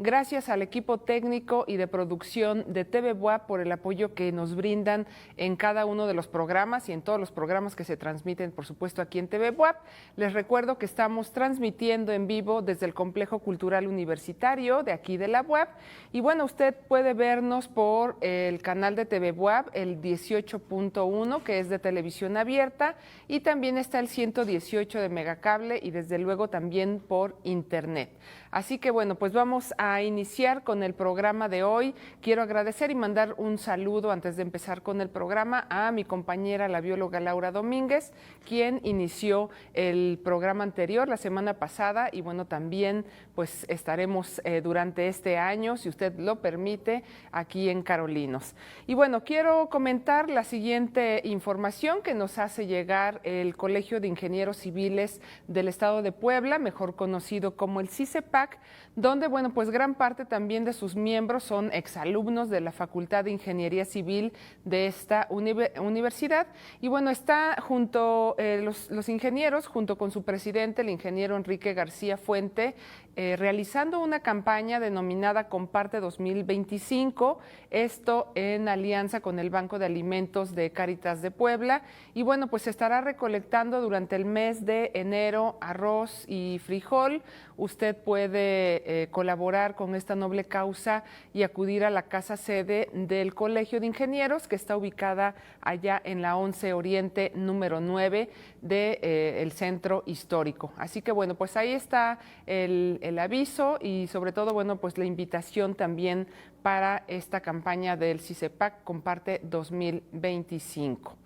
Gracias al equipo técnico y de producción de TV Buap por el apoyo que nos brindan en cada uno de los programas y en todos los programas que se transmiten, por supuesto, aquí en TV Buap. Les recuerdo que estamos transmitiendo en vivo desde el Complejo Cultural Universitario de aquí de la Buap. Y bueno, usted puede vernos por el canal de TV Buap, el 18.1, que es de televisión abierta, y también está el 118 de Megacable y desde luego también por internet. Así que bueno, pues vamos a iniciar con el programa de hoy. Quiero agradecer y mandar un saludo antes de empezar con el programa a mi compañera, la bióloga Laura Domínguez, quien inició el programa anterior la semana pasada y bueno, también pues estaremos durante este año, si usted lo permite, aquí en Carolinos. Y bueno, quiero comentar la siguiente información que nos hace llegar el Colegio de Ingenieros Civiles del Estado de Puebla, mejor conocido como el CICEPAC, donde, bueno, pues gran parte también de sus miembros son exalumnos de la Facultad de Ingeniería Civil de esta universidad. Y bueno, está junto los ingenieros, junto con su presidente, el ingeniero Enrique García Fuente, realizando una campaña denominada Comparte 2025, esto en alianza con el Banco de Alimentos de Cáritas de Puebla. Y bueno, pues se estará recolectando durante el mes de enero arroz y frijol. Usted puede colaborar con esta noble causa y acudir a la casa sede del Colegio de Ingenieros, que está ubicada allá en la 11 Oriente número 9 del Centro Histórico. Así que bueno, pues ahí está el aviso y sobre todo, bueno, pues la invitación también para esta campaña del CICEPAC Comparte 2025.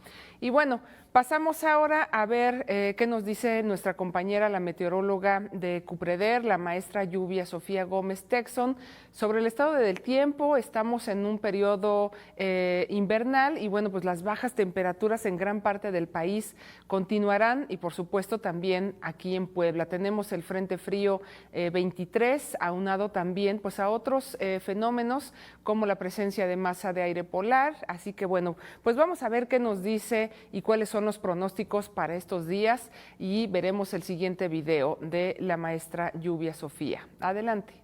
Y bueno, pasamos ahora a ver qué nos dice nuestra compañera, la meteoróloga de Cupreder, la maestra Lluvia Sofía Gómez Texon, sobre el estado del tiempo. Estamos en un periodo invernal y bueno, pues las bajas temperaturas en gran parte del país continuarán y por supuesto también aquí en Puebla. Tenemos el Frente Frío 23, aunado también pues a otros fenómenos como la presencia de masa de aire polar. Así que bueno, pues vamos a ver qué nos dice y cuáles son los pronósticos para estos días y veremos el siguiente video de la maestra Lluvia Sofía. Adelante.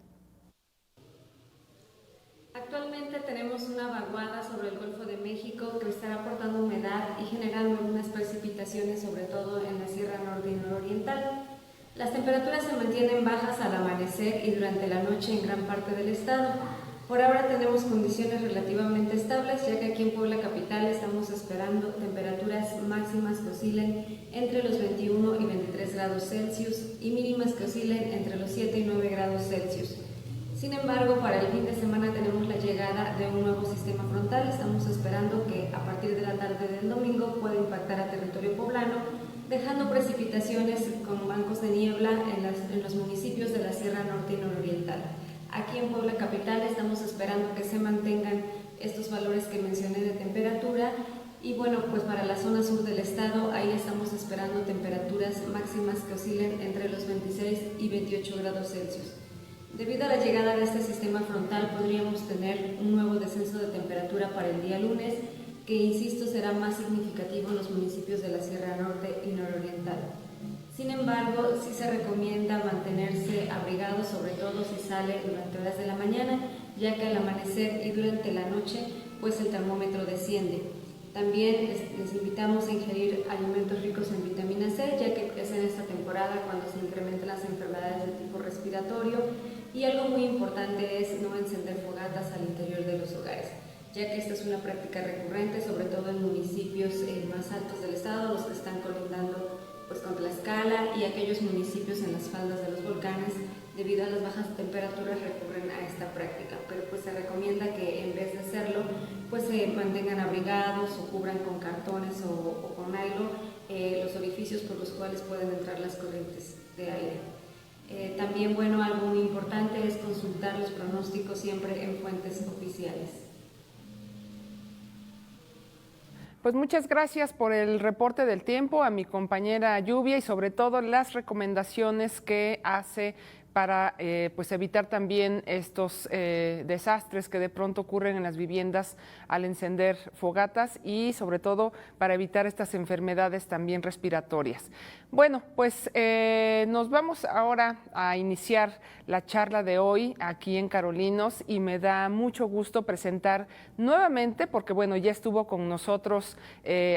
Actualmente tenemos una vaguada sobre el Golfo de México que estará aportando humedad y generando algunas precipitaciones, sobre todo en la Sierra Norte y Nororiental. Las temperaturas se mantienen bajas al amanecer y durante la noche en gran parte del estado. Por ahora tenemos condiciones relativamente estables, ya que aquí en Puebla capital estamos esperando temperaturas máximas que oscilen entre los 21 y 23 grados Celsius y mínimas que oscilen entre los 7 y 9 grados Celsius. Sin embargo, para el fin de semana tenemos la llegada de un nuevo sistema frontal. Estamos esperando que a partir de la tarde del domingo pueda impactar a territorio poblano, dejando precipitaciones con bancos de niebla en los municipios de la Sierra Norte y Nororiental. Aquí en Puebla capital estamos esperando que se mantengan estos valores que mencioné de temperatura y bueno, pues para la zona sur del estado ahí estamos esperando temperaturas máximas que oscilen entre los 26 y 28 grados Celsius. Debido a la llegada de este sistema frontal podríamos tener un nuevo descenso de temperatura para el día lunes, que insisto será más significativo en los municipios de la Sierra Norte y Nororiental. Sin embargo, sí se recomienda mantenerse abrigado, sobre todo si sale durante horas de la mañana, ya que al amanecer y durante la noche, pues el termómetro desciende. También les invitamos a ingerir alimentos ricos en vitamina C, ya que es en esta temporada cuando se incrementan las enfermedades de tipo respiratorio. Y algo muy importante es no encender fogatas al interior de los hogares, ya que esta es una práctica recurrente, sobre todo en municipios más altos del estado, los que están colindando pues con Tlaxcala y aquellos municipios en las faldas de los volcanes. Debido a las bajas temperaturas recurren a esta práctica, pero pues se recomienda que en vez de hacerlo pues se mantengan abrigados o cubran con cartones o con nylon los orificios por los cuales pueden entrar las corrientes de aire. También, bueno, algo muy importante es consultar los pronósticos siempre en fuentes oficiales. Pues muchas gracias por el reporte del tiempo a mi compañera Lluvia y sobre todo las recomendaciones que hace para pues evitar también estos desastres que de pronto ocurren en las viviendas al encender fogatas y sobre todo para evitar estas enfermedades también respiratorias. Bueno, pues nos vamos ahora a iniciar la charla de hoy aquí en Carolinos y me da mucho gusto presentar nuevamente, porque bueno, ya estuvo con nosotros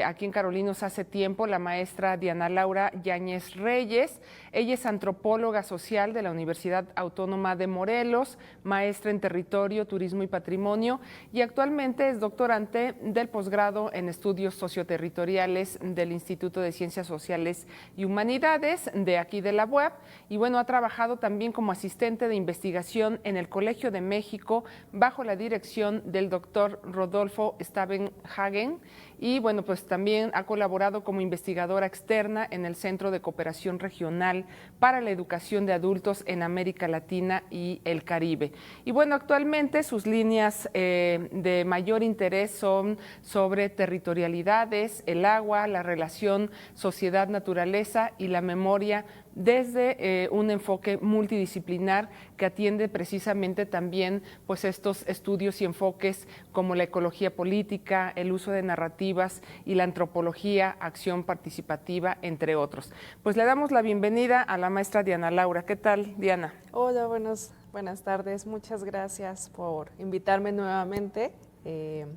aquí en Carolinos hace tiempo, la maestra Diana Laura Yáñez Reyes. Ella es antropóloga social de la Universidad Autónoma de Morelos, maestra en territorio, turismo y patrimonio y actualmente es doctorante del posgrado en estudios socioterritoriales del Instituto de Ciencias Sociales y Humanidades de aquí de la UAP y bueno, ha trabajado también como asistente de investigación en el Colegio de México bajo la dirección del doctor Rodolfo Stavenhagen y bueno, pues también ha colaborado como investigadora externa en el Centro de Cooperación Regional para la Educación de Adultos en América Latina y el Caribe. Y bueno, actualmente sus líneas de mayor interés son sobre territorialidades, el agua, la relación sociedad-naturaleza y la memoria desde un enfoque multidisciplinar que atiende precisamente también pues estos estudios y enfoques como la ecología política, el uso de narrativas y la antropología, acción participativa, entre otros. Pues le damos la bienvenida a la maestra Diana Laura. ¿Qué tal, Diana? Hola, buenas tardes. Muchas gracias por invitarme nuevamente.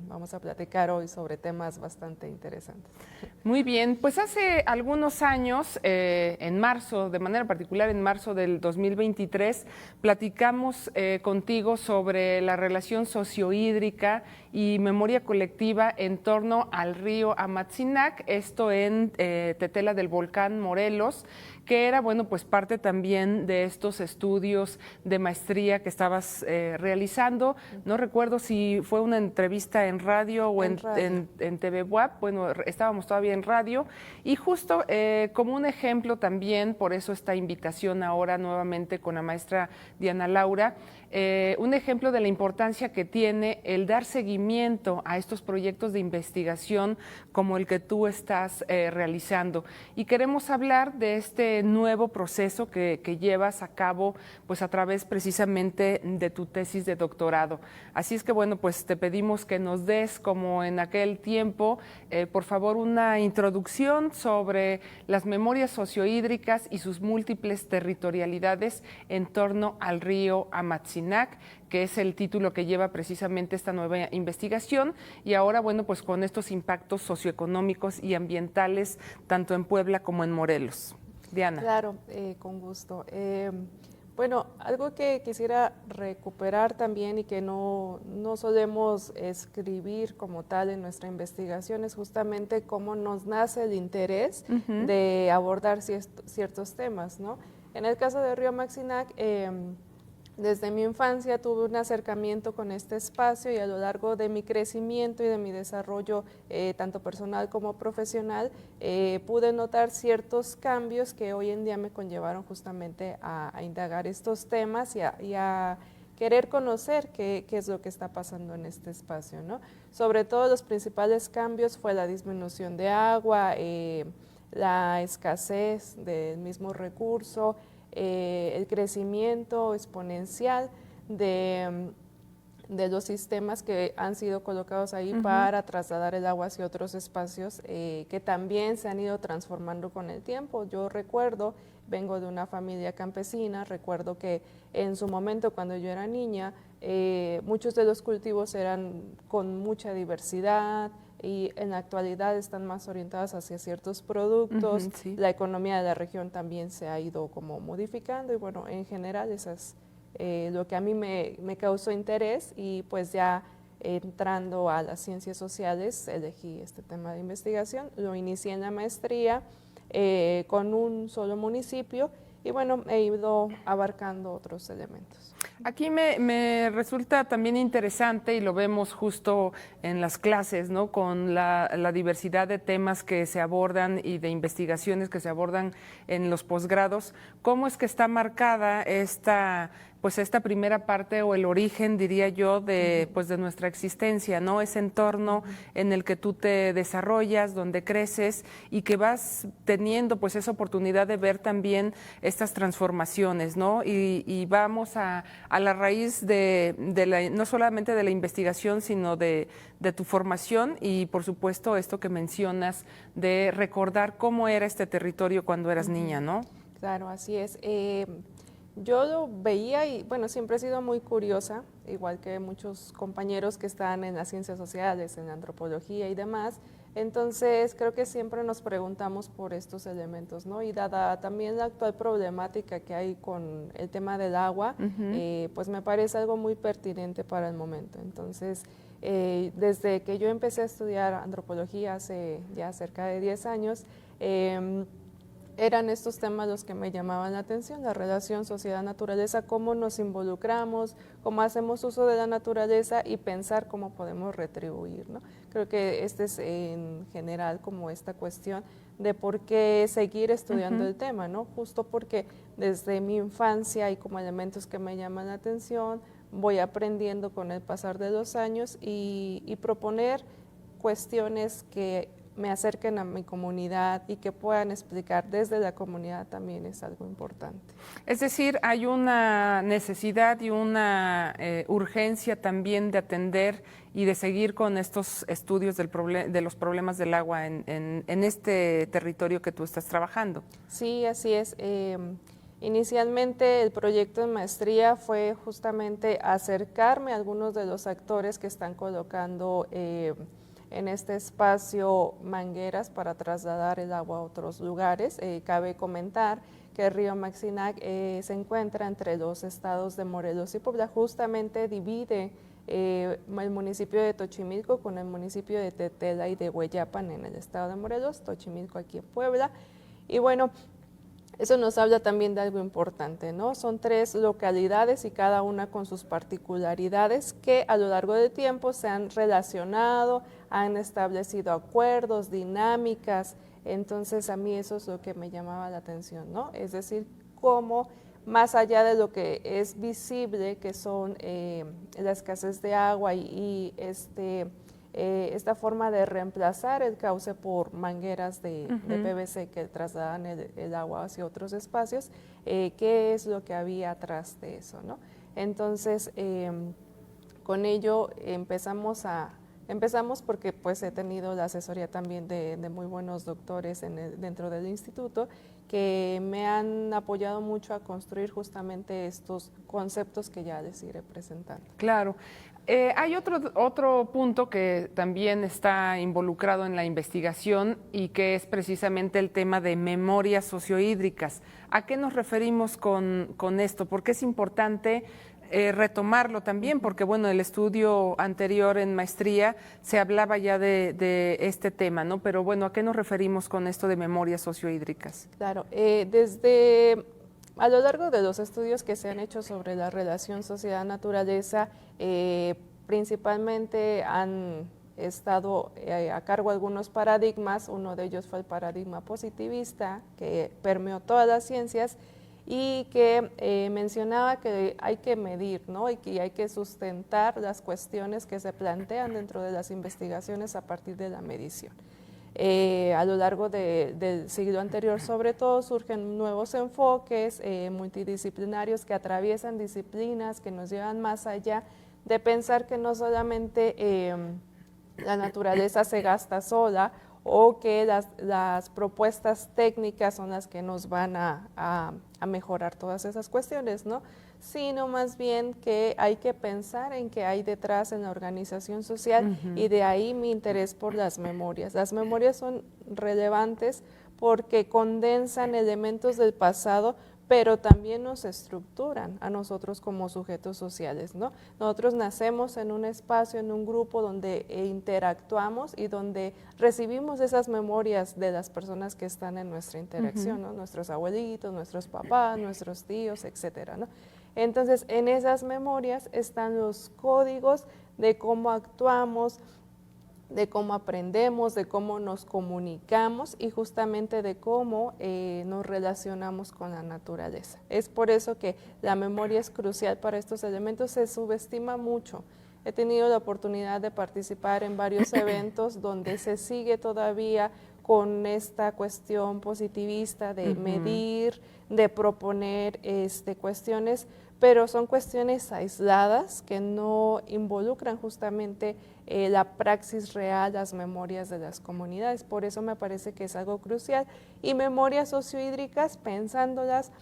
Vamos a platicar hoy sobre temas bastante interesantes. Muy bien, pues hace algunos años, en marzo, de manera particular en marzo del 2023, platicamos contigo sobre la relación sociohídrica y memoria colectiva en torno al río Amatzinac, esto en Tetela del Volcán, Morelos, que era, bueno, pues parte también de estos estudios de maestría que estabas realizando. No recuerdo si fue una entrevista en radio o en TV WAP, bueno, estábamos todavía en radio, y justo como un ejemplo también, por eso esta invitación ahora nuevamente con la maestra Diana Laura, un ejemplo de la importancia que tiene el dar seguimiento a estos proyectos de investigación como el que tú estás realizando. Y queremos hablar de este nuevo proceso que llevas a cabo pues a través precisamente de tu tesis de doctorado. Así es que bueno, pues te pedimos que nos des, como en aquel tiempo, por favor, una introducción sobre las memorias sociohídricas y sus múltiples territorialidades en torno al río Amatzinac, que es el título que lleva precisamente esta nueva investigación, y ahora, bueno, pues con estos impactos socioeconómicos y ambientales, tanto en Puebla como en Morelos. Diana. Claro, con gusto. Bueno, algo que quisiera recuperar también y que no solemos escribir como tal en nuestra investigación es justamente cómo nos nace el interés de abordar ciertos temas, ¿no? En el caso de Río Amatzinac, desde mi infancia tuve un acercamiento con este espacio y a lo largo de mi crecimiento y de mi desarrollo, tanto personal como profesional, pude notar ciertos cambios que hoy en día me conllevaron justamente a indagar estos temas y a querer conocer qué es lo que está pasando en este espacio, ¿no? Sobre todo los principales cambios fue la disminución de agua, la escasez del mismo recurso, el crecimiento exponencial de los sistemas que han sido colocados ahí para trasladar el agua hacia otros espacios que también se han ido transformando con el tiempo. Yo recuerdo, vengo de una familia campesina, recuerdo que en su momento cuando yo era niña, muchos de los cultivos eran con mucha diversidad, y en la actualidad están más orientadas hacia ciertos productos. Sí. La economía de la región también se ha ido como modificando y bueno, en general eso es lo que a mí me causó interés y pues ya entrando a las ciencias sociales elegí este tema de investigación, lo inicié en la maestría con un solo municipio y bueno, he ido abarcando otros elementos. Aquí me resulta también interesante y lo vemos justo en las clases, ¿no? Con la diversidad de temas que se abordan y de investigaciones que se abordan en los posgrados, cómo es que está marcada esta pues esta primera parte o el origen, diría yo, de pues de nuestra existencia, ¿no? Ese entorno en el que tú te desarrollas, donde creces y que vas teniendo pues esa oportunidad de ver también estas transformaciones, ¿no? Y vamos a la raíz no solamente de la investigación, sino de tu formación y por supuesto esto que mencionas de recordar cómo era este territorio cuando eras niña, ¿no? Claro, así es. Yo lo veía y bueno, siempre he sido muy curiosa, igual que muchos compañeros que están en las ciencias sociales, en la antropología y demás. Entonces creo que siempre nos preguntamos por estos elementos, ¿no? Y dada también la actual problemática que hay con el tema del agua, pues me parece algo muy pertinente para el momento. Entonces, desde que yo empecé a estudiar antropología hace ya cerca de 10 años, eran estos temas los que me llamaban la atención, la relación sociedad-naturaleza, cómo nos involucramos, cómo hacemos uso de la naturaleza y pensar cómo podemos retribuir, ¿no? Creo que este es en general como esta cuestión de por qué seguir estudiando el tema, ¿no? Justo porque desde mi infancia hay como elementos que me llaman la atención, voy aprendiendo con el pasar de los años y proponer cuestiones que me acerquen a mi comunidad y que puedan explicar desde la comunidad también es algo importante. Es decir, hay una necesidad y una urgencia también de atender y de seguir con estos estudios de los problemas del agua en este territorio que tú estás trabajando. Sí, así es. Inicialmente el proyecto de maestría fue justamente acercarme a algunos de los actores que están colocando en este espacio mangueras para trasladar el agua a otros lugares. Cabe comentar que el río Maxinac se encuentra entre los estados de Morelos y Puebla, justamente divide el municipio de Tochimilco con el municipio de Tetela y de Hueyapan en el estado de Morelos, Tochimilco aquí en Puebla. Y bueno, eso nos habla también de algo importante, ¿no? Son 3 localidades y cada una con sus particularidades que a lo largo del tiempo se han relacionado, han establecido acuerdos, dinámicas. Entonces a mí eso es lo que me llamaba la atención, ¿no? Es decir, cómo más allá de lo que es visible, que son la escasez de agua y esta forma de reemplazar el cauce por mangueras de PVC que trasladan el agua hacia otros espacios, qué es lo que había atrás de eso, ¿no? Entonces, con ello empezamos porque pues he tenido la asesoría también de muy buenos doctores dentro del instituto que me han apoyado mucho a construir justamente estos conceptos que ya les iré presentando. Claro. Hay otro punto que también está involucrado en la investigación y que es precisamente el tema de memorias sociohídricas. ¿A qué nos referimos con esto? ¿Por qué es importante retomarlo también? Porque bueno, el estudio anterior en maestría se hablaba ya de este tema, ¿no? Pero bueno, ¿a qué nos referimos con esto de memorias sociohídricas? Claro, a lo largo de los estudios que se han hecho sobre la relación sociedad-naturaleza, principalmente han estado a cargo algunos paradigmas. Uno de ellos fue el paradigma positivista, que permeó todas las ciencias y que mencionaba que hay que medir, ¿no? Y que hay que sustentar las cuestiones que se plantean dentro de las investigaciones a partir de la medición. A lo largo del siglo anterior, sobre todo, surgen nuevos enfoques multidisciplinarios que atraviesan disciplinas, que nos llevan más allá de pensar que no solamente la naturaleza se gasta sola o que las propuestas técnicas son las que nos van a mejorar todas esas cuestiones, ¿no? Sino más bien que hay que pensar en qué hay detrás en la organización social y de ahí mi interés por las memorias. Las memorias son relevantes porque condensan elementos del pasado, pero también nos estructuran a nosotros como sujetos sociales, ¿no? Nosotros nacemos en un espacio, en un grupo donde interactuamos y donde recibimos esas memorias de las personas que están en nuestra interacción, ¿no? Nuestros abuelitos, nuestros papás, nuestros tíos, etcétera, ¿no? Entonces, en esas memorias están los códigos de cómo actuamos, de cómo aprendemos, de cómo nos comunicamos y justamente de cómo nos relacionamos con la naturaleza. Es por eso que la memoria es crucial para estos elementos, se subestima mucho. He tenido la oportunidad de participar en varios eventos donde se sigue todavía con esta cuestión positivista de medir, de proponer cuestiones, pero son cuestiones aisladas que no involucran justamente la praxis real, las memorias de las comunidades. Por eso me parece que es algo crucial. Y memorias sociohídricas, pensándolas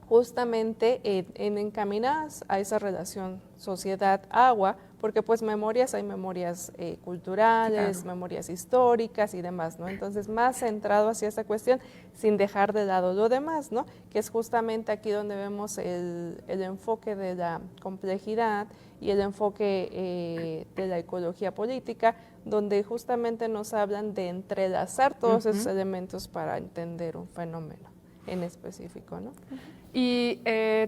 justamente en encaminadas a esa relación sociedad-agua, porque pues memorias, hay memorias culturales, memorias históricas y demás, ¿no? Entonces más centrado hacia esta cuestión sin dejar de lado lo demás, ¿no? Que es justamente aquí donde vemos el enfoque de la complejidad y el enfoque de la ecología política, donde justamente nos hablan de entrelazar todos esos elementos para entender un fenómeno en específico, ¿no? Y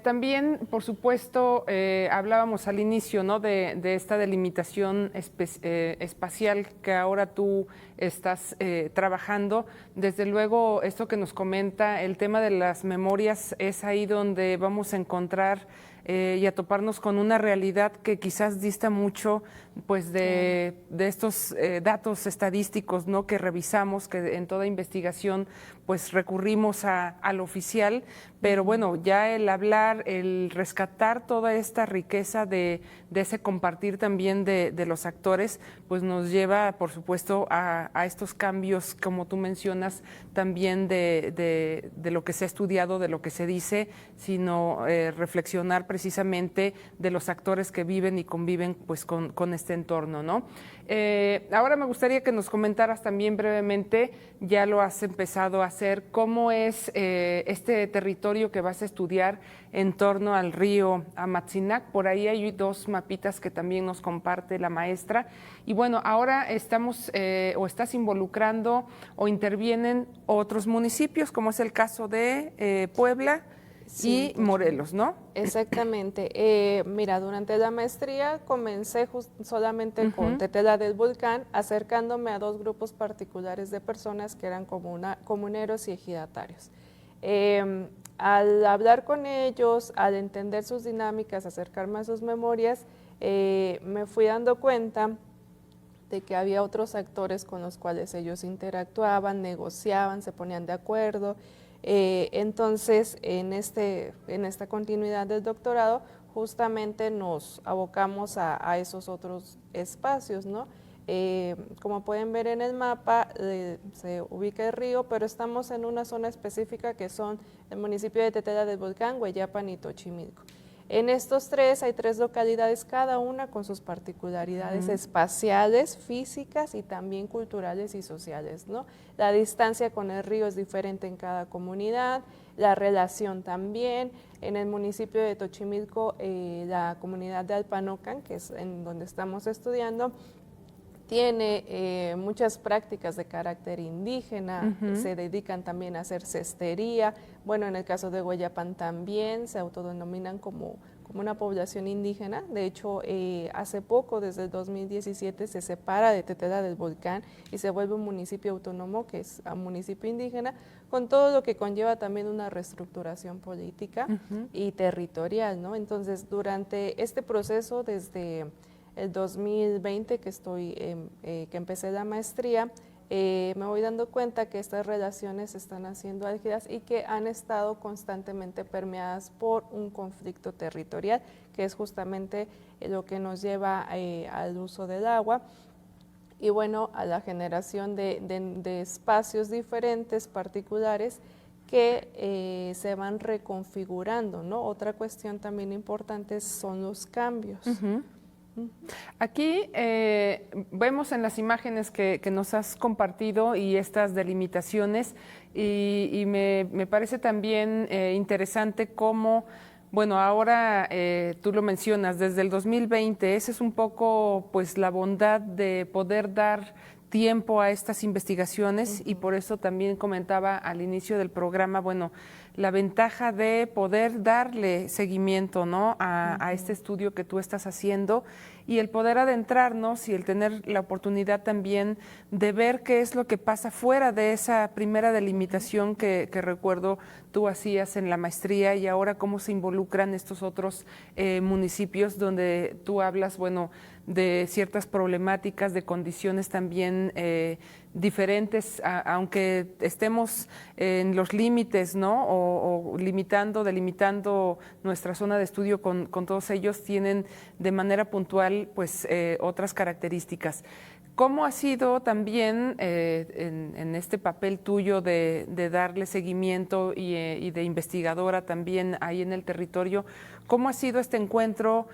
también, por supuesto, hablábamos al inicio, ¿no?, de esta delimitación espacial que ahora tú estás trabajando. Desde luego, esto que nos comenta, el tema de las memorias, es ahí donde vamos a encontrar y a toparnos con una realidad que quizás dista mucho pues de estos datos estadísticos, ¿no?, que revisamos, que en toda investigación pues recurrimos al oficial, pero bueno, ya el hablar, el rescatar toda esta riqueza de ese compartir también de los actores, pues nos lleva, por supuesto, a estos cambios, como tú mencionas, también de lo que se ha estudiado, de lo que se dice, sino reflexionar precisamente de los actores que viven y conviven pues con este entorno, ¿no? Ahora me gustaría que nos comentaras también brevemente, ya lo has empezado a hacer, cómo es este territorio que vas a estudiar en torno al río Amatzinac. Por ahí hay 2 mapitas que también nos comparte la maestra. Y bueno, ahora estamos o estás involucrando o intervienen otros municipios, como es el caso de Puebla, sí, y Morelos, ¿no? Exactamente. Mira, durante la maestría comencé solamente con Tetela del Volcán, acercándome a 2 grupos particulares de personas que eran comuneros y ejidatarios. Al hablar con ellos, al entender sus dinámicas, acercarme a sus memorias, me fui dando cuenta de que había otros actores con los cuales ellos interactuaban, negociaban, se ponían de acuerdo. Entonces, en esta continuidad del doctorado, justamente nos abocamos a esos otros espacios, ¿no? Como pueden ver en el mapa, se ubica el río, pero estamos en una zona específica que son el municipio de Tetela del Volcán, Hueyapan y Tochimilco. En estos 3 hay 3 localidades, cada una con sus particularidades espaciales, físicas y también culturales y sociales, ¿no? La distancia con el río es diferente en cada comunidad, la relación también. En el municipio de Tochimilco, la comunidad de Alpanocan, que es en donde estamos estudiando, tiene muchas prácticas de carácter indígena, se dedican también a hacer cestería. Bueno, en el caso de Hueyapan también se autodenominan como una población indígena. De hecho, hace poco, desde el 2017, se separa de Tetela del Volcán y se vuelve un municipio autónomo, que es un municipio indígena, con todo lo que conlleva también una reestructuración política y territorial, ¿no? Entonces, durante este proceso, desde el 2020 que empecé la maestría, me voy dando cuenta que estas relaciones se están haciendo álgidas y que han estado constantemente permeadas por un conflicto territorial, que es justamente lo que nos lleva al uso del agua y bueno, a la generación de espacios diferentes, particulares, que se van reconfigurando, ¿no? Otra cuestión también importante son los cambios. Aquí vemos en las imágenes que nos has compartido y estas delimitaciones y me parece también interesante cómo, bueno, ahora tú lo mencionas, desde el 2020, esa es un poco pues la bondad de poder dar tiempo a estas investigaciones y por eso también comentaba al inicio del programa, bueno, la ventaja de poder darle seguimiento, ¿no?, a este estudio que tú estás haciendo, y el poder adentrarnos y el tener la oportunidad también de ver qué es lo que pasa fuera de esa primera delimitación que recuerdo tú hacías en la maestría, y ahora cómo se involucran estos otros municipios donde tú hablas, bueno, de ciertas problemáticas, de condiciones también diferentes, aunque estemos en los límites, ¿no?, o delimitando nuestra zona de estudio con todos ellos, tienen de manera puntual pues otras características. ¿Cómo ha sido también en este papel tuyo de darle seguimiento y de investigadora también ahí en el territorio, cómo ha sido este encuentro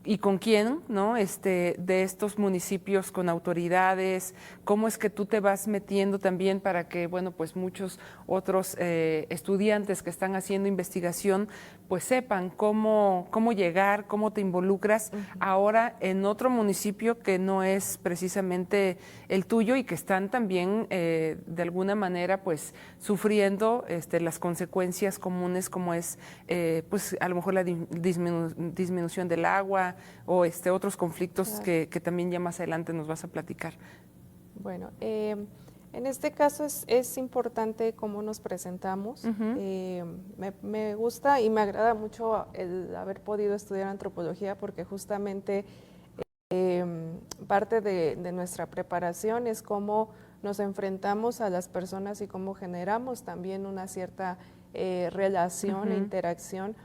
y con quién, ¿no?, de estos municipios con autoridades? ¿Cómo es que tú te vas metiendo también para que, bueno, pues muchos otros estudiantes que están haciendo investigación pues sepan cómo llegar, cómo te involucras ahora en otro municipio que no es precisamente el tuyo y que están también de alguna manera pues sufriendo las consecuencias comunes, como es pues a lo mejor la disminución del agua o otros conflictos, claro, que también ya más adelante nos vas a platicar? Bueno, en este caso es importante cómo nos presentamos. Me gusta y me agrada mucho el haber podido estudiar antropología, porque justamente parte de nuestra preparación es cómo nos enfrentamos a las personas y cómo generamos también una cierta relación e interacción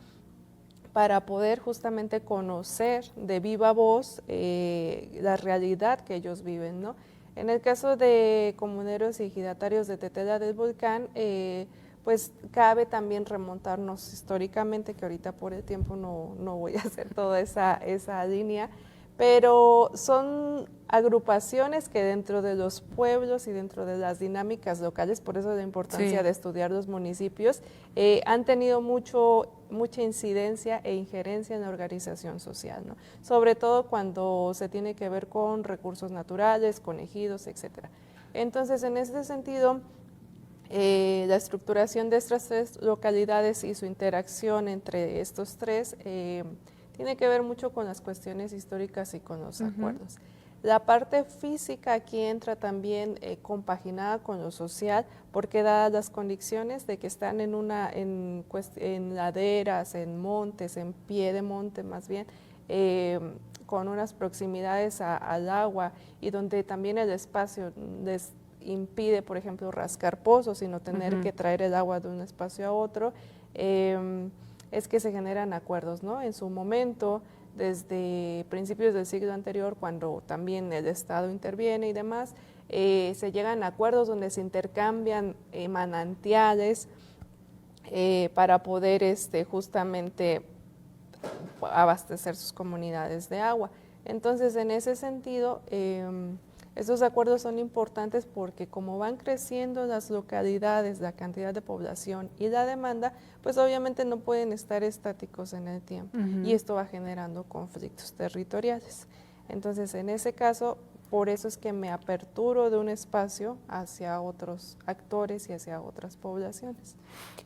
para poder justamente conocer de viva voz la realidad que ellos viven, ¿no? En el caso de comuneros y ejidatarios de Tetela del Volcán, pues cabe también remontarnos históricamente, que ahorita por el tiempo no voy a hacer toda esa línea, pero son agrupaciones que dentro de los pueblos y dentro de las dinámicas locales, por eso la importancia de estudiar los municipios, han tenido mucha incidencia e injerencia en la organización social, ¿no? Sobre todo cuando se tiene que ver con recursos naturales, con ejidos, etcétera. Entonces, en ese sentido, la estructuración de estas tres localidades y su interacción entre estos tres tiene que ver mucho con las cuestiones históricas y con los acuerdos. La parte física aquí entra también compaginada con lo social, porque dadas las condiciones de que están en laderas, en montes, en pie de monte más bien, con unas proximidades al agua, y donde también el espacio les impide, por ejemplo, rascar pozos, sino tener que traer el agua de un espacio a otro, es que se generan acuerdos, ¿no? En su momento, desde principios del siglo anterior, cuando también el Estado interviene y demás, se llegan a acuerdos donde se intercambian manantiales para poder justamente abastecer sus comunidades de agua. Entonces, en ese sentido, estos acuerdos son importantes porque como van creciendo las localidades, la cantidad de población y la demanda, pues obviamente no pueden estar estáticos en el tiempo, y esto va generando conflictos territoriales. Entonces, en ese caso, por eso es que me aperturo de un espacio hacia otros actores y hacia otras poblaciones.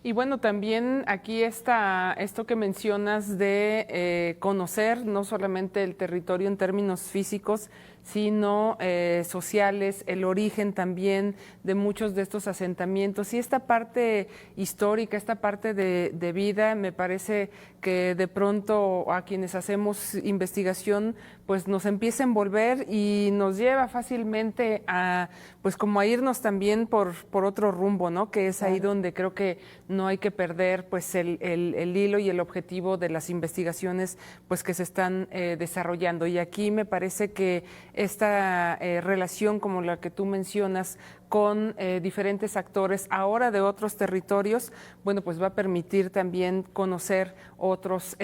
Y bueno, también aquí está esto que mencionas de conocer no solamente el territorio en términos físicos, sino sociales, el origen también de muchos de estos asentamientos, y esta parte histórica, esta parte de vida, me parece que de pronto a quienes hacemos investigación pues nos empieza a envolver y nos lleva fácilmente a pues como a irnos también por otro rumbo, ¿no? Que es ahí donde creo que no hay que perder pues el hilo y el objetivo de las investigaciones pues que se están desarrollando. Y aquí me parece que esta relación como la que tú mencionas con diferentes actores ahora de otros territorios, bueno, pues va a permitir también conocer otras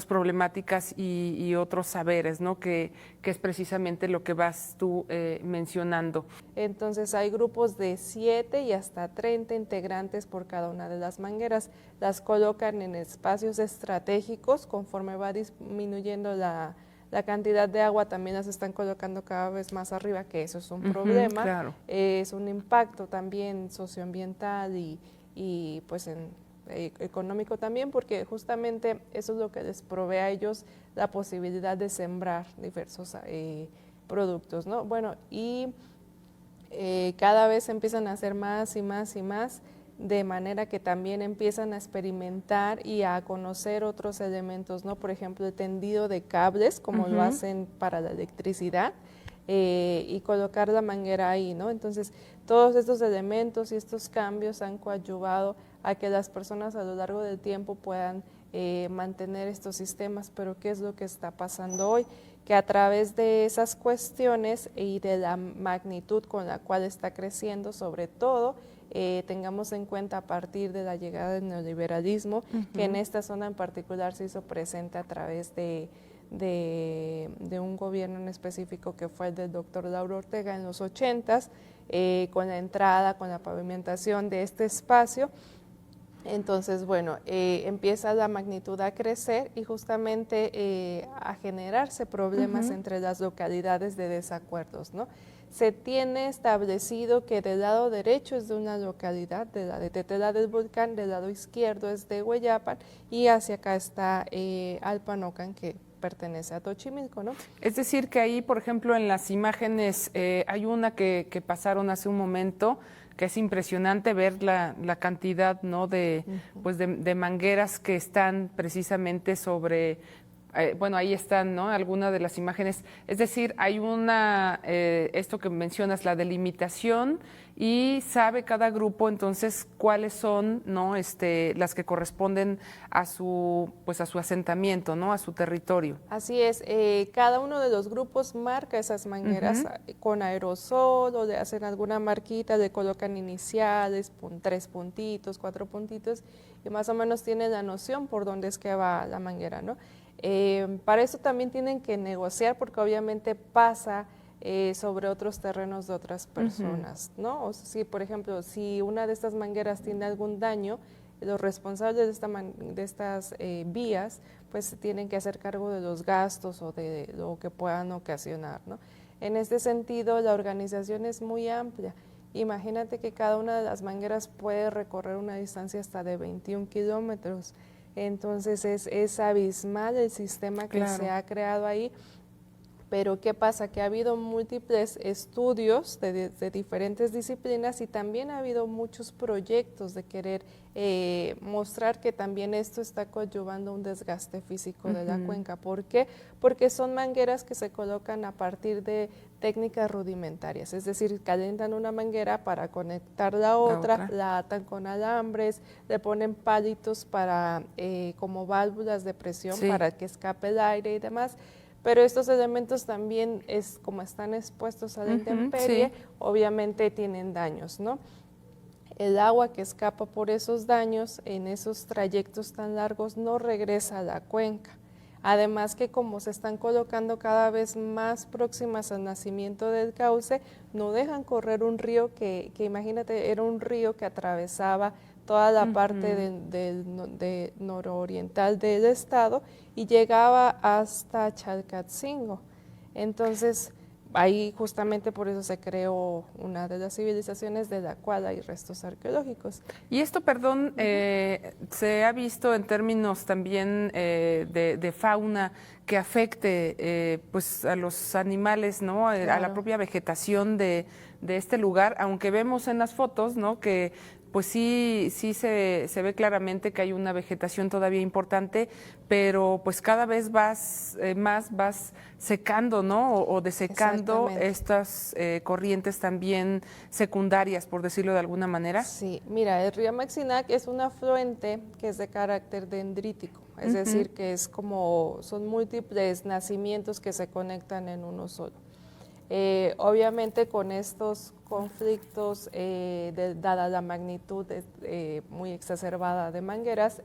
problemáticas y otros saberes, ¿no? Que es precisamente lo que vas tú mencionando. Entonces hay grupos de 7 y hasta 30 integrantes por cada una de las mangueras. Las colocan en espacios estratégicos. Conforme va disminuyendo la cantidad de agua, también las están colocando cada vez más arriba, que eso es un problema. Claro. Es un impacto también socioambiental y pues económico también, porque justamente eso es lo que les provee a ellos la posibilidad de sembrar diversos productos, ¿no? Bueno, y cada vez empiezan a hacer más y más y más, de manera que también empiezan a experimentar y a conocer otros elementos, ¿no? Por ejemplo, el tendido de cables, como lo hacen para la electricidad, y colocar la manguera ahí, ¿no? Entonces, todos estos elementos y estos cambios han coadyuvado a que las personas a lo largo del tiempo puedan mantener estos sistemas. Pero ¿qué es lo que está pasando hoy? Que a través de esas cuestiones y de la magnitud con la cual está creciendo, sobre todo, tengamos en cuenta a partir de la llegada del neoliberalismo, que en esta zona en particular se hizo presente a través de un gobierno en específico que fue el del doctor Lauro Ortega en los 80s, con la entrada, con la pavimentación de este espacio. Entonces, bueno, empieza la magnitud a crecer y justamente a generarse problemas entre las localidades de desacuerdos, ¿no? Se tiene establecido que del lado derecho es de una localidad, de la de Tetela del Volcán, del lado izquierdo es de Hueyapan y hacia acá está Alpanocan, que pertenece a Xochimilco, ¿no? Es decir, que ahí, por ejemplo, en las imágenes, hay una que pasaron hace un momento, que es impresionante ver la cantidad, ¿no?, de mangueras que están precisamente sobre, bueno, ahí están, ¿no?, algunas de las imágenes. Es decir, hay esto que mencionas, la delimitación, y sabe cada grupo entonces cuáles son, ¿no?, las que corresponden a su asentamiento, ¿no?, a su territorio. Así es, cada uno de los grupos marca esas mangueras con aerosol, o le hacen alguna marquita, le colocan iniciales, 3 puntitos, 4 puntitos, y más o menos tienen la noción por dónde es que va la manguera, ¿no? Para eso también tienen que negociar, porque obviamente pasa sobre otros terrenos de otras personas, ¿no? O sea, si, por ejemplo, si una de estas mangueras tiene algún daño, los responsables de estas vías pues tienen que hacer cargo de los gastos o de lo que puedan ocasionar, ¿no? En este sentido, la organización es muy amplia. Imagínate que cada una de las mangueras puede recorrer una distancia hasta de 21 kilómetros. Entonces es abismal el sistema que se ha creado ahí. Pero ¿qué pasa? Que ha habido múltiples estudios de diferentes disciplinas y también ha habido muchos proyectos de querer mostrar que también esto está coadyuvando un desgaste físico de la cuenca. ¿Por qué? Porque son mangueras que se colocan a partir de técnicas rudimentarias, es decir, calientan una manguera para conectar la otra, la atan con alambres, le ponen palitos para como válvulas de presión para que escape el aire y demás. Pero estos elementos también, como están expuestos a la intemperie, obviamente tienen daños, ¿no? El agua que escapa por esos daños en esos trayectos tan largos no regresa a la cuenca. Además que como se están colocando cada vez más próximas al nacimiento del cauce, no dejan correr un río que imagínate, era un río que atravesaba toda la parte de nororiental del estado y llegaba hasta Chalcatzingo. Entonces, ahí justamente por eso se creó una de las civilizaciones de la cual hay restos arqueológicos. Y esto, perdón, se ha visto en términos también de fauna que afecte pues a los animales, ¿no? A la propia vegetación de este lugar, aunque vemos en las fotos, ¿no?, que pues sí se ve claramente que hay una vegetación todavía importante, pero pues cada vez vas secando, ¿no? O desecando estas corrientes también secundarias, por decirlo de alguna manera. Sí, mira, el río Maxinac es un afluente que es de carácter dendrítico, es decir, que son múltiples nacimientos que se conectan en uno solo. Obviamente con estos conflictos, dada la magnitud muy exacerbada de mangueras,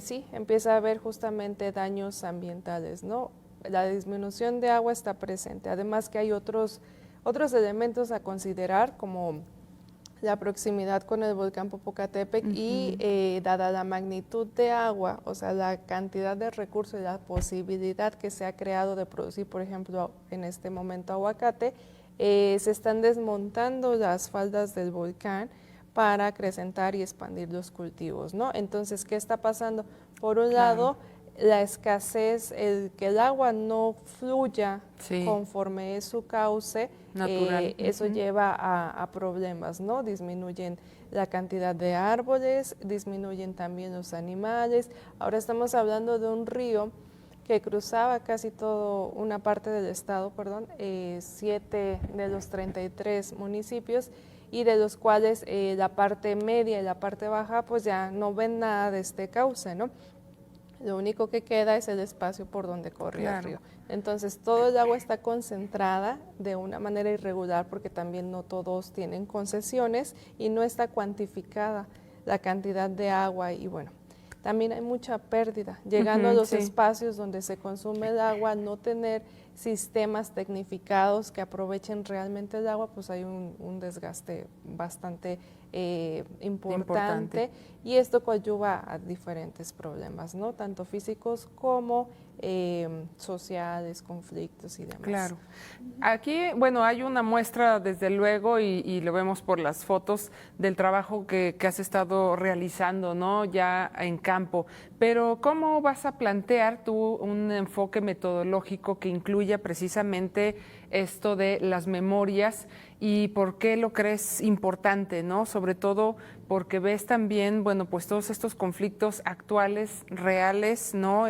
sí, empieza a haber justamente daños ambientales, ¿no? La disminución de agua está presente, además que hay otros elementos a considerar, como la proximidad con el volcán Popocatépetl y dada la magnitud de agua, o sea, la cantidad de recursos y la posibilidad que se ha creado de producir, por ejemplo, en este momento aguacate, se están desmontando las faldas del volcán para acrecentar y expandir los cultivos, ¿no? Entonces, ¿qué está pasando? Por un lado, la escasez, que el agua no fluya conforme es su cauce, natural. eso lleva a problemas, ¿no? Disminuyen la cantidad de árboles, disminuyen también los animales. Ahora estamos hablando de un río que cruzaba casi todo una parte del estado, 7 de los 33 municipios, y de los cuales la parte media y la parte baja pues ya no ven nada de este cauce, ¿no? Lo único que queda es el espacio por donde corre el río. Entonces, todo el agua está concentrada de una manera irregular porque también no todos tienen concesiones y no está cuantificada la cantidad de agua y bueno, también hay mucha pérdida. Llegando a los espacios donde se consume el agua, no tener sistemas tecnificados que aprovechen realmente el agua, pues hay un desgaste bastante importante y esto coadyuva a diferentes problemas, ¿no? Tanto físicos como sociales, conflictos y demás. Claro. Aquí, bueno, hay una muestra desde luego y lo vemos por las fotos del trabajo que has estado realizando, ¿no? Ya en campo. Pero ¿cómo vas a plantear tú un enfoque metodológico que incluya precisamente esto de las memorias y por qué lo crees importante, ¿no? Sobre todo porque ves también, bueno, pues todos estos conflictos actuales, reales, ¿no?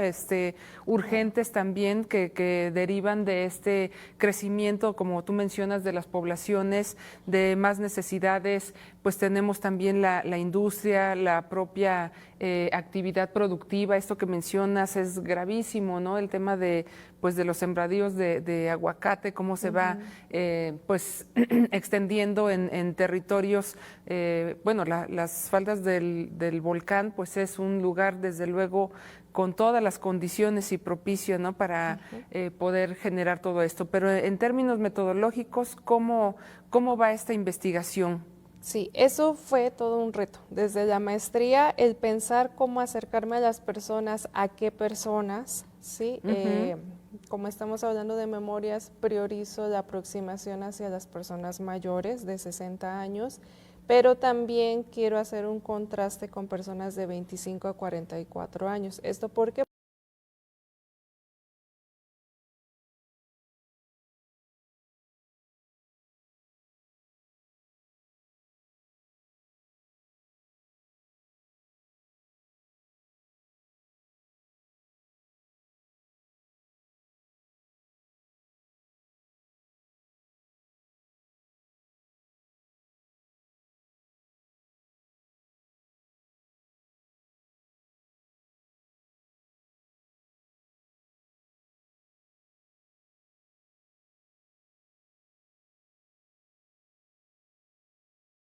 Urgentes también que derivan de este crecimiento, como tú mencionas, de las poblaciones, de más necesidades, pues tenemos también la industria, la propia actividad productiva. Esto que mencionas es gravísimo, ¿no? El tema de los sembradíos de aguacate, cómo se va pues extendiendo en territorios, las faldas del volcán, pues es un lugar desde luego con todas las condiciones y propicio, ¿no? Para poder generar todo esto. Pero en términos metodológicos, ¿cómo va esta investigación? Sí, eso fue todo un reto. Desde la maestría, el pensar cómo acercarme a las personas, a qué personas, ¿sí? Como estamos hablando de memorias, priorizo la aproximación hacia las personas mayores de 60 años, pero también quiero hacer un contraste con personas de 25 a 44 años. ¿Esto por qué?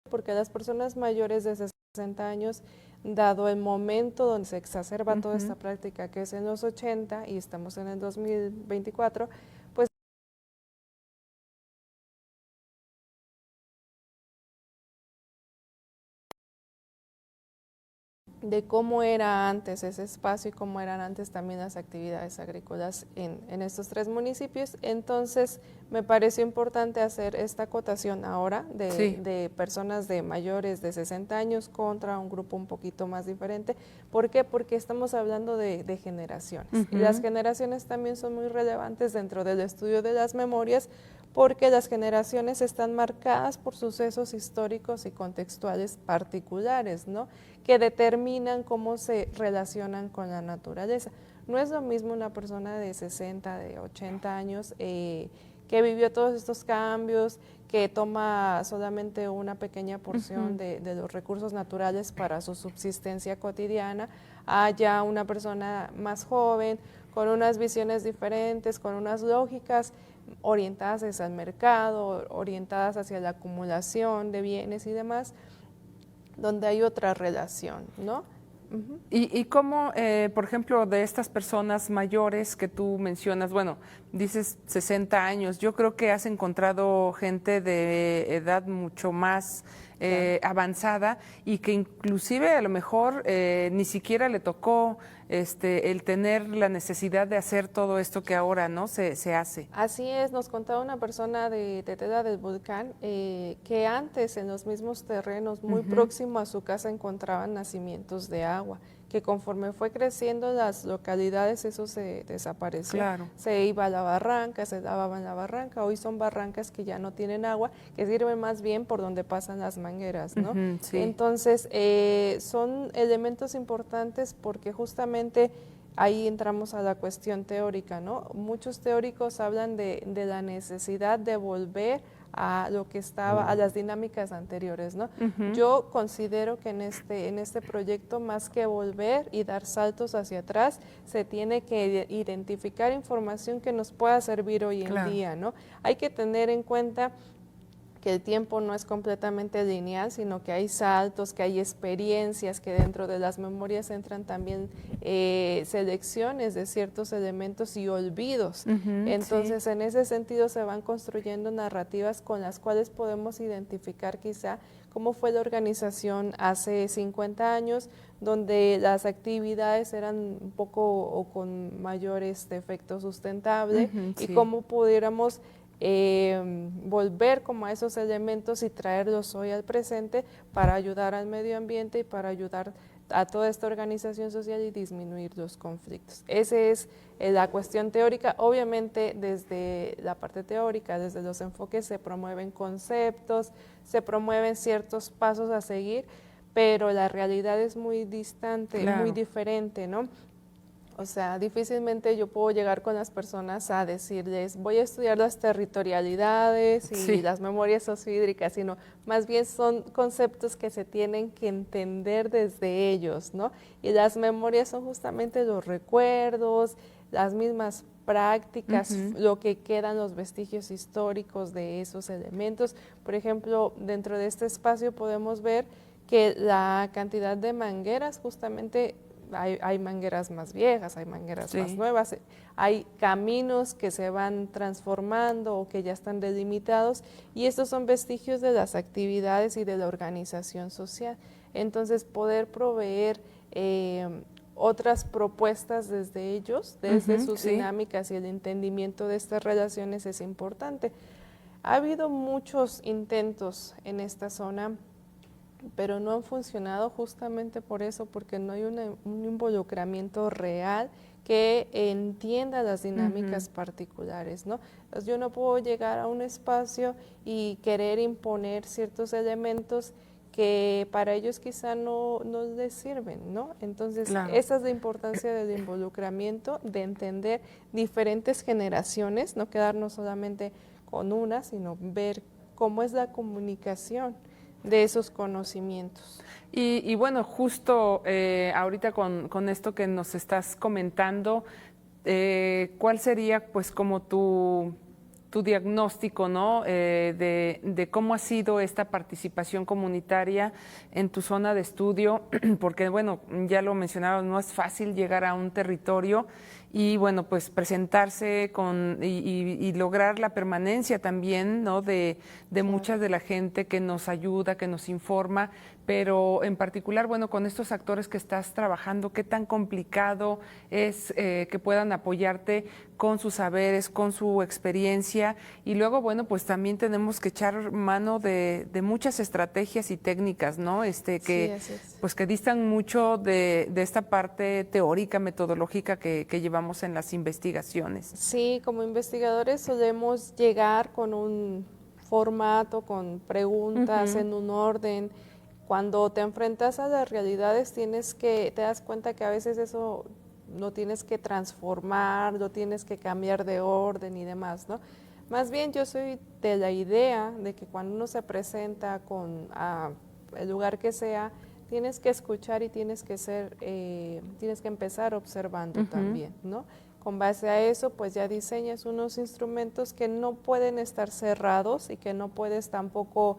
Porque las personas mayores de 60 años, dado el momento donde se exacerba toda esta práctica, que es en los 80 y estamos en el 2024, pues de cómo era antes ese espacio y cómo eran antes también las actividades agrícolas en estos 3 municipios. Entonces, me pareció importante hacer esta acotación ahora de personas de mayores de 60 años contra un grupo un poquito más diferente. ¿Por qué? Porque estamos hablando de generaciones. Y las generaciones también son muy relevantes dentro del estudio de las memorias, porque las generaciones están marcadas por sucesos históricos y contextuales particulares, ¿no? Que determinan cómo se relacionan con la naturaleza. No es lo mismo una persona de 60, de 80 años que vivió todos estos cambios, que toma solamente una pequeña porción de los recursos naturales para su subsistencia cotidiana, a ya una persona más joven, con unas visiones diferentes, con unas lógicas orientadas hacia el mercado, orientadas hacia la acumulación de bienes y demás, donde hay otra relación, ¿no? Y cómo, por ejemplo, de estas personas mayores que tú mencionas, bueno, dices 60 años, yo creo que has encontrado gente de edad mucho más avanzada y que inclusive a lo mejor ni siquiera le tocó el tener la necesidad de hacer todo esto que ahora no se hace. Así es, nos contaba una persona de Tetela del Volcán que antes en los mismos terrenos muy próximo a su casa encontraban nacimientos de agua, que conforme fue creciendo las localidades eso se desapareció. Claro. Se iba a la barranca, se lavaba en la barranca, hoy son barrancas que ya no tienen agua, que sirven más bien por donde pasan las mangueras, ¿no? Sí. Entonces, son elementos importantes porque justamente ahí entramos a la cuestión teórica, ¿no? Muchos teóricos hablan de la necesidad de volver a lo que estaba, a las dinámicas anteriores, ¿no? Yo considero que en este proyecto, más que volver y dar saltos hacia atrás, se tiene que identificar información que nos pueda servir hoy en día, ¿no? Hay que tener en cuenta que el tiempo no es completamente lineal, sino que hay saltos, que hay experiencias, que dentro de las memorias entran también selecciones de ciertos elementos y olvidos. Entonces, en ese sentido se van construyendo narrativas con las cuales podemos identificar quizá cómo fue la organización hace 50 años, donde las actividades eran un poco o con mayor efecto sustentable y cómo pudiéramos volver como a esos elementos y traerlos hoy al presente para ayudar al medio ambiente y para ayudar a toda esta organización social y disminuir los conflictos. Esa es la cuestión teórica. Obviamente desde la parte teórica, desde los enfoques se promueven conceptos, se promueven ciertos pasos a seguir, pero la realidad es muy distante, muy diferente, ¿no? O sea, difícilmente yo puedo llegar con las personas a decirles, voy a estudiar las territorialidades y las memorias sociohídricas, sino más bien son conceptos que se tienen que entender desde ellos, ¿no? Y las memorias son justamente los recuerdos, las mismas prácticas, lo que quedan, los vestigios históricos de esos elementos. Por ejemplo, dentro de este espacio podemos ver que la cantidad de mangueras justamente hay mangueras más viejas, hay mangueras más nuevas, hay caminos que se van transformando o que ya están delimitados y estos son vestigios de las actividades y de la organización social. Entonces, poder proveer otras propuestas desde ellos, desde sus dinámicas y el entendimiento de estas relaciones es importante. Ha habido muchos intentos en esta zona, pero no han funcionado justamente por eso, porque no hay un involucramiento real que entienda las dinámicas particulares, ¿no? Entonces, yo no puedo llegar a un espacio y querer imponer ciertos elementos que para ellos quizá no les sirven, ¿no? Entonces, esa es la importancia del involucramiento, de entender diferentes generaciones, no quedarnos solamente con una, sino ver cómo es la comunicación de esos conocimientos. Y bueno, justo ahorita con esto que nos estás comentando, ¿cuál sería pues como tu diagnóstico, ¿no? De cómo ha sido esta participación comunitaria en tu zona de estudio? Porque bueno, ya lo mencionaba, no es fácil llegar a un territorio y bueno, pues presentarse y lograr la permanencia también, ¿no? De mucha de la gente que nos ayuda, que nos informa, pero en particular, bueno, con estos actores que estás trabajando, ¿qué tan complicado es que puedan apoyarte con sus saberes, con su experiencia? Y luego, bueno, pues también tenemos que echar mano de muchas estrategias y técnicas, ¿no? Pues que distan mucho de esta parte teórica, metodológica que llevamos en las investigaciones. Sí, como investigadores solemos llegar con un formato, con preguntas en un orden. Cuando te enfrentas a las realidades te das cuenta que a veces eso lo tienes que transformar, lo tienes que cambiar de orden y demás, ¿no? Más bien yo soy de la idea de que cuando uno se presenta el lugar que sea, tienes que escuchar y tienes que empezar observando también, ¿no? Con base a eso, pues ya diseñas unos instrumentos que no pueden estar cerrados y que no puedes tampoco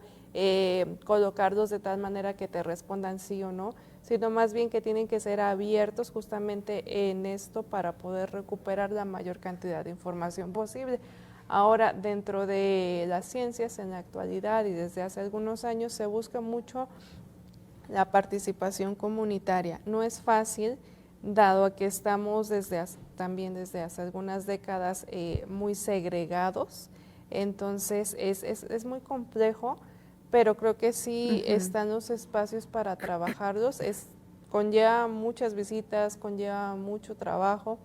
colocarlos de tal manera que te respondan sí o no, sino más bien que tienen que ser abiertos justamente en esto para poder recuperar la mayor cantidad de información posible. Ahora, dentro de las ciencias en la actualidad y desde hace algunos años se busca mucho la participación comunitaria. No es fácil, dado a que estamos también desde hace algunas décadas muy segregados, entonces es muy complejo, pero creo que sí están los espacios para trabajarlos. Conlleva muchas visitas, conlleva mucho trabajo,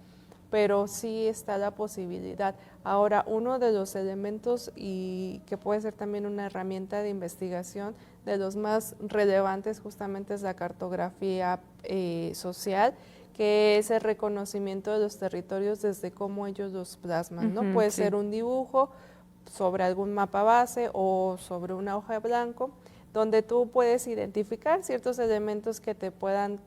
pero sí está la posibilidad. Ahora, uno de los elementos y que puede ser también una herramienta de investigación de los más relevantes justamente es la cartografía social, que es el reconocimiento de los territorios desde cómo ellos los plasman, ¿no? Puede ser un dibujo sobre algún mapa base o sobre una hoja de blanco, donde tú puedes identificar ciertos elementos que te puedan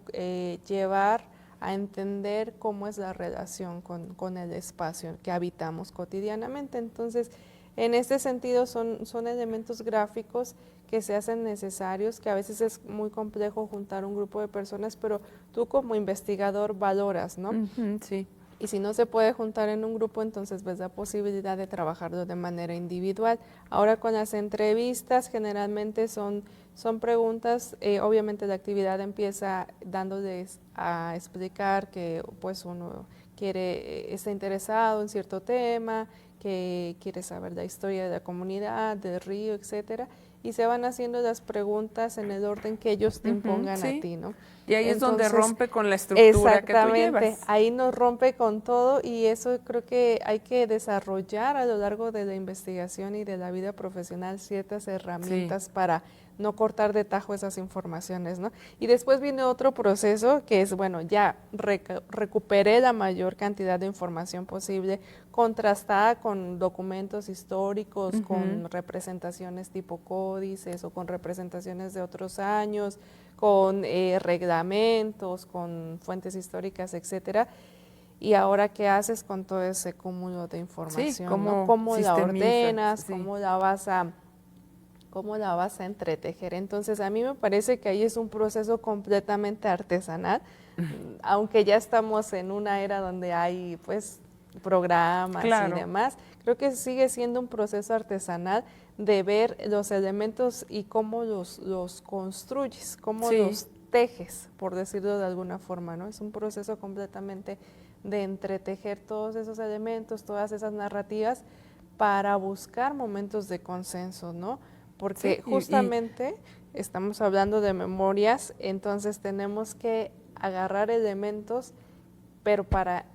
llevar a entender cómo es la relación con el espacio que habitamos cotidianamente. Entonces, en este sentido son elementos gráficos que se hacen necesarios, que a veces es muy complejo juntar un grupo de personas, pero tú como investigador valoras, ¿no? Sí. Y si no se puede juntar en un grupo, entonces ves la posibilidad de trabajarlo de manera individual. Ahora con las entrevistas generalmente son preguntas, obviamente la actividad empieza dándoles a explicar que pues uno está interesado en cierto tema, que quiere saber la historia de la comunidad, del río, etcétera, y se van haciendo las preguntas en el orden que ellos te impongan a ti, ¿no? Y ahí es donde rompe con la estructura que tú llevas. Exactamente, ahí nos rompe con todo y eso creo que hay que desarrollar a lo largo de la investigación y de la vida profesional ciertas herramientas para no cortar de tajo esas informaciones, ¿no? Y después viene otro proceso que es, bueno, ya recuperé la mayor cantidad de información posible, contrastada con documentos históricos, con representaciones tipo códices o con representaciones de otros años, con reglamentos, con fuentes históricas, etcétera. Y ahora, ¿qué haces con todo ese cúmulo de información? Sí, ¿no? ¿Cómo la ordenas? ¿Cómo la vas a entretejer? Entonces, a mí me parece que ahí es un proceso completamente artesanal, aunque ya estamos en una era donde hay, pues, programas y demás. Creo que sigue siendo un proceso artesanal de ver los elementos y cómo los construyes, cómo los tejes, por decirlo de alguna forma, ¿no? Es un proceso completamente de entretejer todos esos elementos, todas esas narrativas para buscar momentos de consenso, ¿no? Porque justamente estamos hablando de memorias, entonces tenemos que agarrar elementos, pero para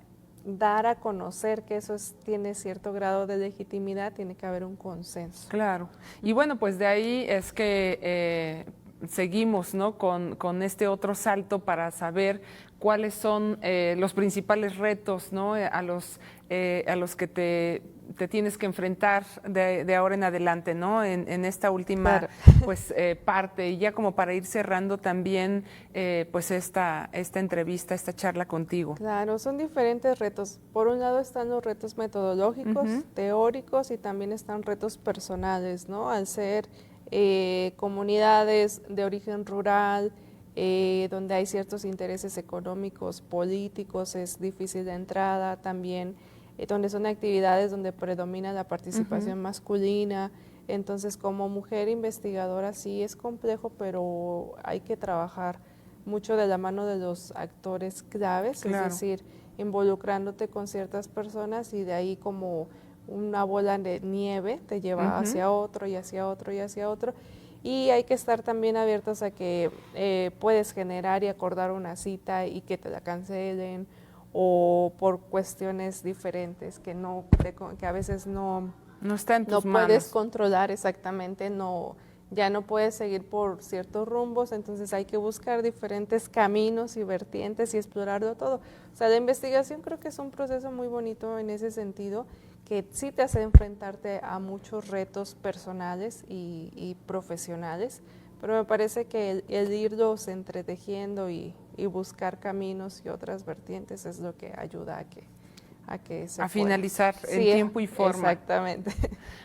dar a conocer que eso tiene cierto grado de legitimidad, tiene que haber un consenso. Claro. Y bueno, pues de ahí es que seguimos, ¿no? con este otro salto para saber cuáles son los principales retos, ¿no? a los que te tienes que enfrentar de ahora en adelante, ¿no? En esta última pues parte, y ya como para ir cerrando también pues esta entrevista, esta charla contigo. Claro, son diferentes retos. Por un lado están los retos metodológicos, teóricos, y también están retos personales, ¿no? Al ser comunidades de origen rural, donde hay ciertos intereses económicos, políticos, es difícil la entrada, también donde son actividades donde predomina la participación masculina. Entonces, como mujer investigadora sí es complejo, pero hay que trabajar mucho de la mano de los actores claves, es decir, involucrándote con ciertas personas, y de ahí como una bola de nieve te lleva hacia otro y hacia otro y hacia otro. Y hay que estar también abiertos a que puedes generar y acordar una cita y que te la cancelen, o por cuestiones diferentes que a veces no está en tus puedes manos controlar exactamente, ya no puedes seguir por ciertos rumbos, entonces hay que buscar diferentes caminos y vertientes y explorarlo todo. O sea, la investigación creo que es un proceso muy bonito en ese sentido, que sí te hace enfrentarte a muchos retos personales y profesionales, pero me parece que el irlos entretejiendo y buscar caminos y otras vertientes es lo que ayuda a que se a pueda. finalizar en Sí, tiempo y forma. Exactamente.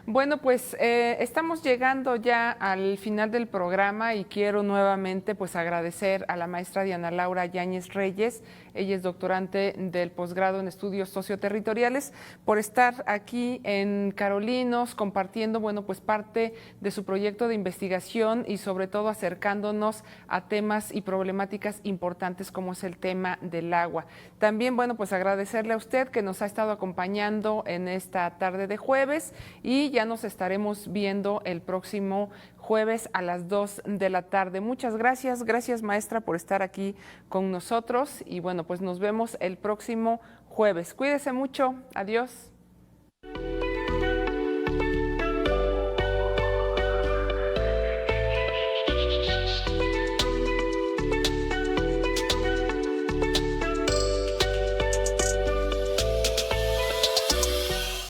Bueno, pues estamos llegando ya al final del programa y quiero nuevamente pues agradecer a la maestra Diana Laura Yáñez Reyes, ella es doctorante del posgrado en estudios socioterritoriales, por estar aquí en Carolinos compartiendo, bueno, pues parte de su proyecto de investigación y sobre todo acercándonos a temas y problemáticas importantes como es el tema del agua. También, bueno, pues agradecerle a usted que nos ha estado acompañando en esta tarde de jueves y ya nos estaremos viendo el próximo jueves a las 2 de la tarde. Muchas gracias, gracias maestra por estar aquí con nosotros y bueno, pues nos vemos el próximo jueves. Cuídese mucho, adiós.